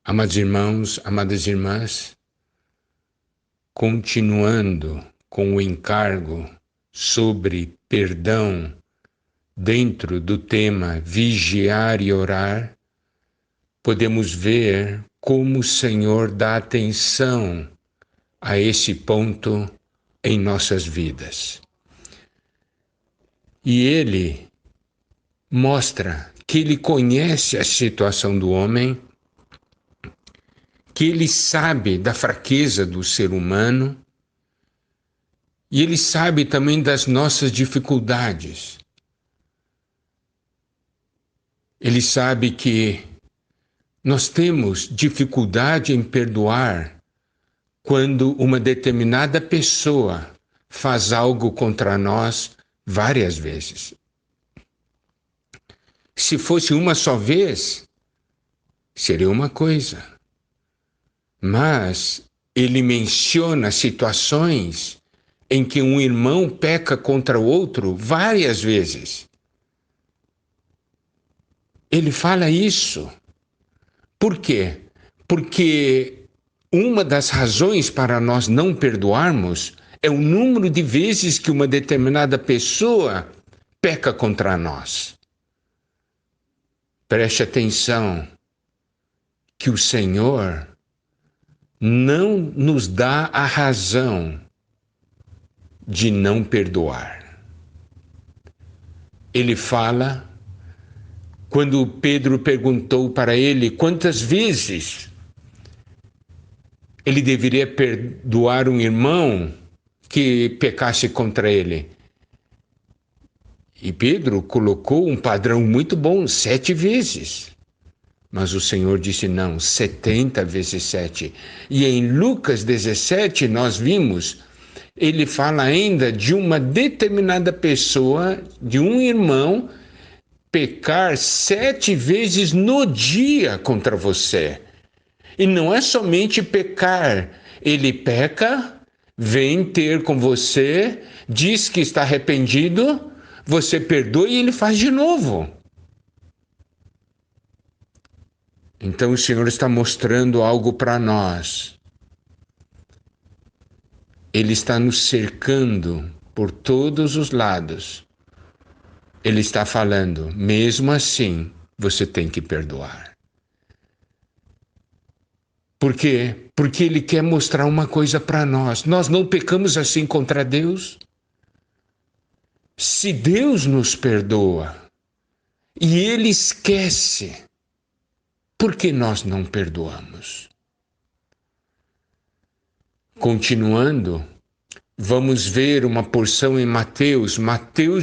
Amados irmãos, amadas irmãs, continuando com o encargo sobre perdão dentro do tema vigiar e orar, podemos ver como o Senhor dá atenção a esse ponto em nossas vidas. E Ele mostra que Ele conhece a situação do homem, que Ele sabe da fraqueza do ser humano e Ele sabe também das nossas dificuldades. Ele sabe que nós temos dificuldade em perdoar quando uma determinada pessoa faz algo contra nós várias vezes. Se fosse uma só vez, seria uma coisa. Mas ele menciona situações em que um irmão peca contra o outro várias vezes. Ele fala isso. Por quê? Porque uma das razões para nós não perdoarmos é o número de vezes que uma determinada pessoa peca contra nós. Preste atenção que o Senhor não nos dá a razão de não perdoar. Ele fala, quando Pedro perguntou para ele quantas vezes ele deveria perdoar um irmão que pecasse contra ele. E Pedro colocou um padrão muito bom, 7 vezes. Mas o Senhor disse não, 70 vezes 7. E em Lucas 17 nós vimos, ele fala ainda de uma determinada pessoa, de um irmão, pecar 7 vezes no dia contra você. E não é somente pecar, ele peca, vem ter com você, diz que está arrependido, você perdoa e ele faz de novo. Então o Senhor está mostrando algo para nós. Ele está nos cercando por todos os lados. Ele está falando, mesmo assim, você tem que perdoar. Por quê? Porque Ele quer mostrar uma coisa para nós. Nós não pecamos assim contra Deus. Se Deus nos perdoa e Ele esquece, por que nós não perdoamos? Continuando, vamos ver uma porção em Mateus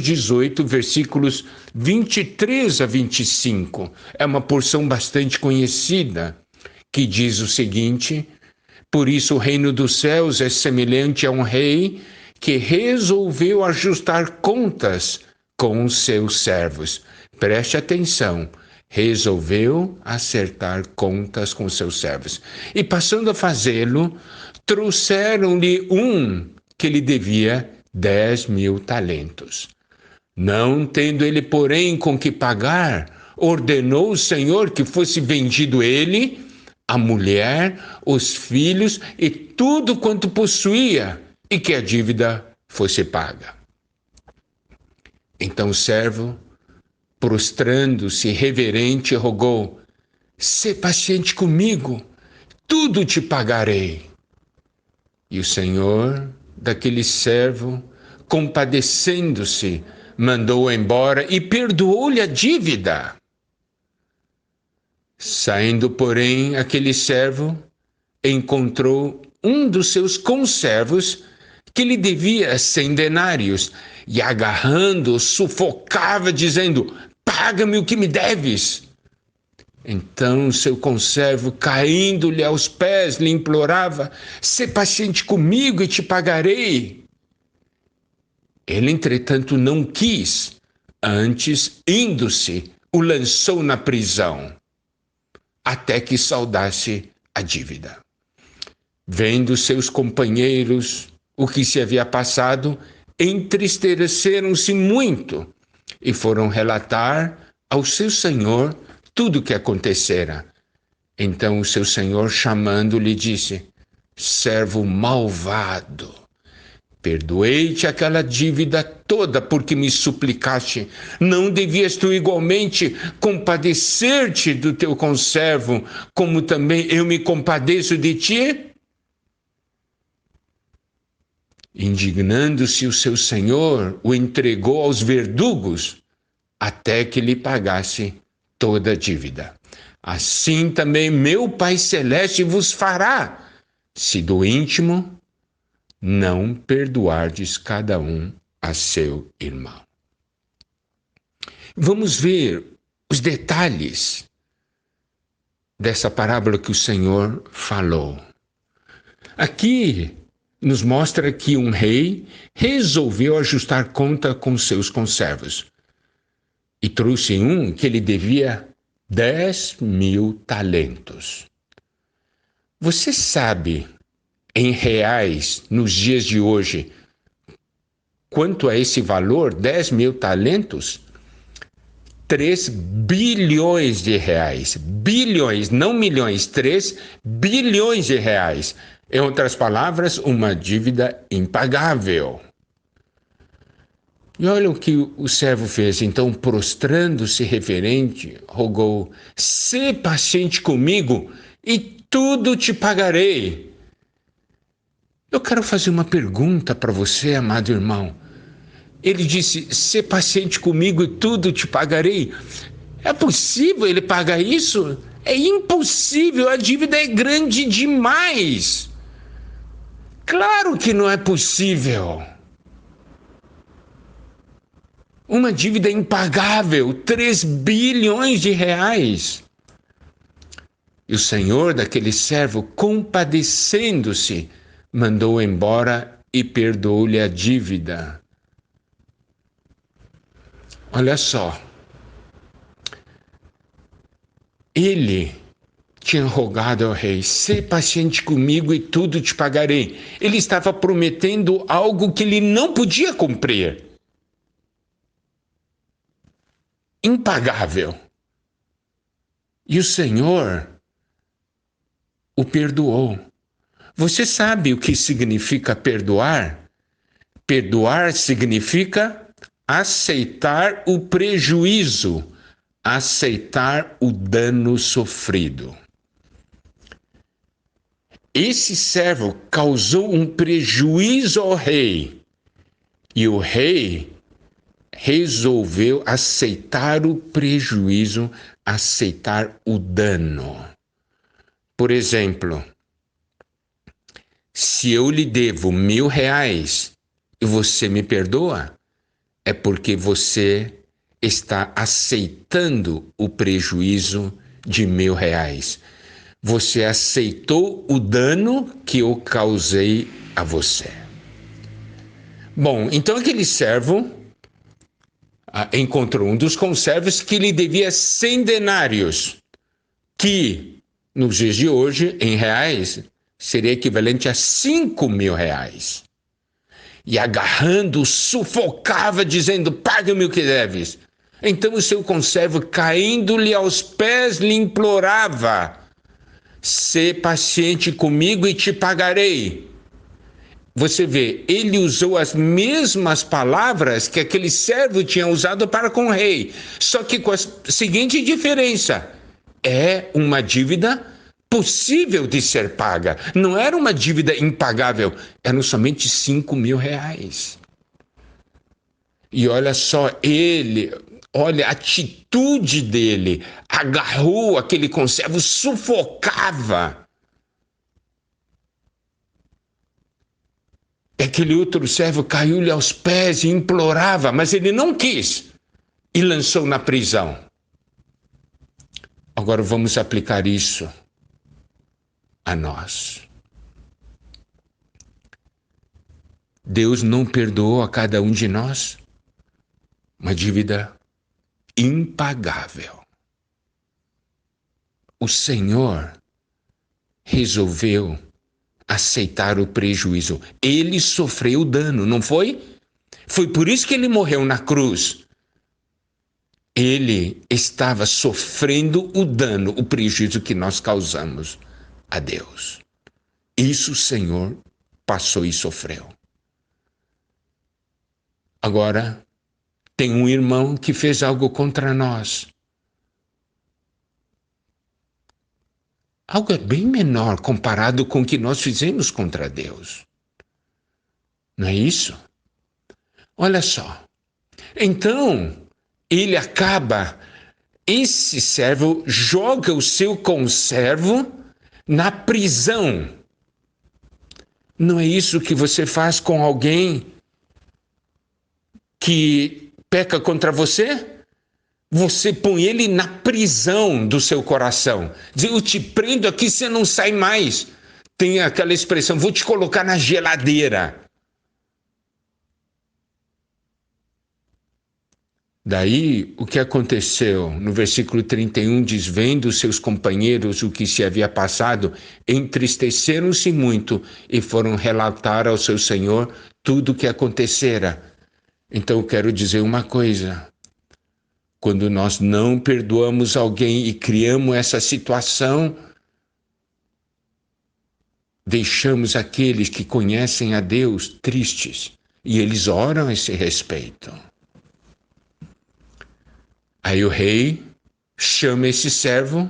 18, versículos 23 a 25. É uma porção bastante conhecida, que diz o seguinte: por isso o reino dos céus é semelhante a um rei que resolveu ajustar contas com os seus servos. Preste atenção. Resolveu acertar contas com seus servos. E passando a fazê-lo, trouxeram-lhe um que lhe devia 10.000 talentos. Não tendo ele, porém, com que pagar, ordenou o Senhor que fosse vendido ele, a mulher, os filhos e tudo quanto possuía, e que a dívida fosse paga. Então o servo, prostrando-se reverente, rogou: sê paciente comigo, tudo te pagarei. E o Senhor daquele servo, compadecendo-se, mandou-o embora e perdoou-lhe a dívida. Saindo, porém, aquele servo encontrou um dos seus conservos que lhe devia 100 denários e, agarrando-o, sufocava, dizendo: paga-me o que me deves. Então seu conservo, caindo-lhe aos pés, lhe implorava: sê paciente comigo e te pagarei. Ele, entretanto, não quis, antes, indo-se, o lançou na prisão, até que saldasse a dívida. Vendo seus companheiros o que se havia passado, entristeceram-se muito e foram relatar ao seu senhor tudo o que acontecera. Então o seu senhor, chamando-lhe, disse: servo malvado, perdoei-te aquela dívida toda porque me suplicaste. Não devias tu igualmente compadecer-te do teu conservo, como também eu me compadeço de ti? Indignando-se o seu senhor, o entregou aos verdugos até que lhe pagasse toda a dívida. Assim também meu Pai Celeste vos fará, se do íntimo não perdoardes cada um a seu irmão. Vamos ver os detalhes dessa parábola que o Senhor falou. Aqui nos mostra que um rei resolveu ajustar conta com seus conservos e trouxe um que ele devia 10.000 talentos. Você sabe, em reais, nos dias de hoje, quanto é esse valor? 10.000 talentos? 3 bilhões de reais. Bilhões, não milhões, 3 bilhões de reais. Em outras palavras, uma dívida impagável. E olha o que o servo fez. Então, prostrando-se reverente, rogou: sê paciente comigo e tudo te pagarei. Eu quero fazer uma pergunta para você, amado irmão. Ele disse: sê paciente comigo e tudo te pagarei. É possível ele pagar isso? É impossível, a dívida é grande demais. Claro que não é possível. Uma dívida impagável, 3 bilhões de reais. E o senhor daquele servo, compadecendo-se, mandou embora e perdoou-lhe a dívida. Olha só. Ele tinha rogado ao rei: sê paciente comigo e tudo te pagarei. Ele estava prometendo algo que ele não podia cumprir. Impagável. E o Senhor o perdoou. Você sabe o que significa perdoar? Perdoar significa aceitar o prejuízo, aceitar o dano sofrido. Esse servo causou um prejuízo ao rei, e o rei resolveu aceitar o prejuízo, aceitar o dano. Por exemplo, se eu lhe devo R$1.000 e você me perdoa, é porque você está aceitando o prejuízo de R$1.000. Você aceitou o dano que eu causei a você. Bom, então aquele servo encontrou um dos conservos que lhe devia 100 denários, que nos dias de hoje, em reais, seria equivalente a R$5.000. E agarrando, sufocava, dizendo: paga-me o que deves. Então o seu conservo, caindo-lhe aos pés, lhe implorava: sê paciente comigo e te pagarei. Você vê, ele usou as mesmas palavras que aquele servo tinha usado para com o rei, só que com a seguinte diferença: é uma dívida possível de ser paga. Não era uma dívida impagável, eram somente R$5.000. E olha só, olha a atitude dele, agarrou aquele conservo, sufocava. Aquele outro servo caiu-lhe aos pés e implorava, mas ele não quis e lançou na prisão. Agora vamos aplicar isso a nós. Deus não perdoou a cada um de nós uma dívida impagável. O Senhor resolveu aceitar o prejuízo. Ele sofreu o dano, não foi? Foi por isso que ele morreu na cruz. ele estava sofrendo o dano, o prejuízo que nós causamos a Deus. Isso o Senhor passou e sofreu. Agora, tem um irmão que fez algo contra nós. Algo bem menor comparado com o que nós fizemos contra Deus. Não é isso? Olha só. Então, esse servo joga o seu conservo na prisão. Não é isso que você faz com alguém que peca contra você? Você põe ele na prisão do seu coração. Diz, eu te prendo aqui, você não sai mais. Tem aquela expressão, vou te colocar na geladeira. Daí, o que aconteceu? No versículo 31 diz, vendo seus companheiros o que se havia passado, entristeceram-se muito e foram relatar ao seu senhor tudo o que acontecera. Então, eu quero dizer uma coisa. Quando nós não perdoamos alguém e criamos essa situação, deixamos aqueles que conhecem a Deus tristes e eles oram a esse respeito. Aí o rei chama esse servo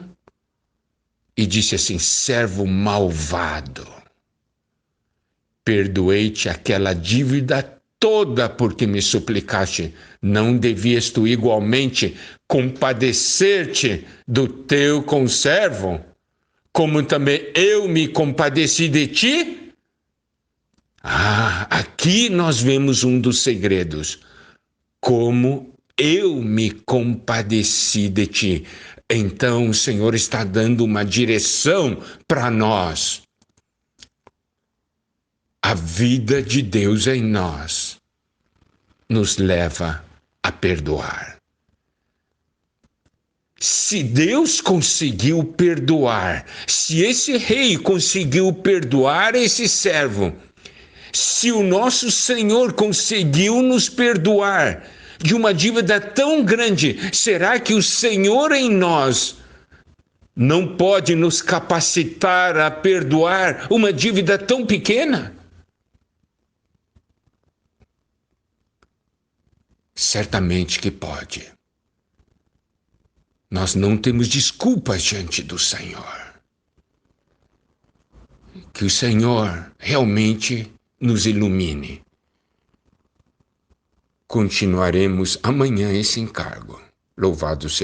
e disse assim, servo malvado, perdoei-te aquela dívida toda porque me suplicaste. Não devias tu igualmente compadecer-te do teu conservo, como também eu me compadeci de ti? Aqui nós vemos um dos segredos. Como eu me compadeci de ti. Então o Senhor está dando uma direção para nós. A vida de Deus em nós nos leva a perdoar. Se Deus conseguiu perdoar, se esse rei conseguiu perdoar esse servo, se o nosso Senhor conseguiu nos perdoar de uma dívida tão grande, será que o Senhor em nós não pode nos capacitar a perdoar uma dívida tão pequena? Certamente que pode. Nós não temos desculpas diante do Senhor. Que o Senhor realmente nos ilumine. Continuaremos amanhã esse encargo. Louvado seja